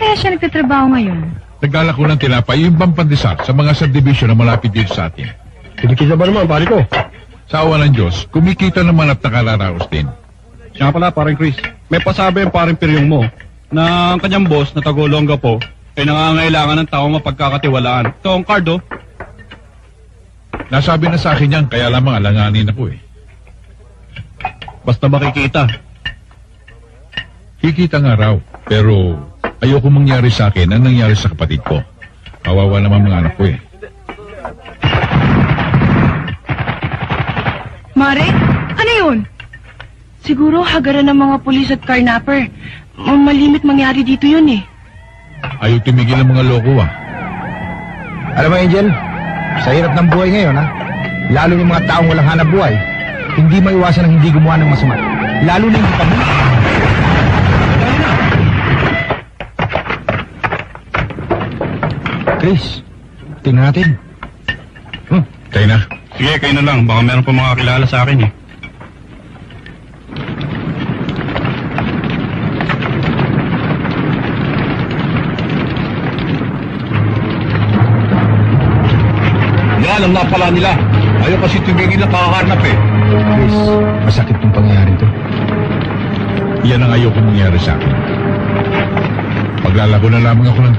kaya siya nagtatrabaho ngayon? Naglalako ng tinapay yung pampandesal sa mga subdivision na malapit dito sa atin. Kinikita ba naman, pare ko? Sa awa ng Diyos, kumikita naman at nakalaraos din. Siya pala, paring Chris. May pasabi ang paring Piryong mo na ang kanyang boss na Tagolonga po ay nangangailangan ng tao mapagkakatiwalaan. Ito ang card, oh. Nasabi na sa akin yan, kaya lamang alanganin ako eh. Basta makikita. Kikita nga raw, pero ayoko mangyari sa akin ang nangyari sa kapatid ko. Kawawa naman mga anak ko eh. Mare, ano yun? Siguro hagaran ng mga pulis at carnapper. Malimit mangyari dito yun eh. Ayaw tumigil ang mga loko ah. Alam mo, Angel, sa hirap ng buhay ngayon, ha? Lalo yung mga taong walang hanap buhay, hindi maiwasan ang hindi gumawa ng masama. Lalo na yung pamilya. Chris, tingnan natin. Tayo na. Sige, kayo na lang. Baka meron pa mga kilala sa akin, eh. Alam na pala nila. Ayaw kasi tumigil na kakakarnap eh. Chris, masakit tong pangyayari to. Yan ang ayoko mangyari sa akin. Paglalako na lamang ako ng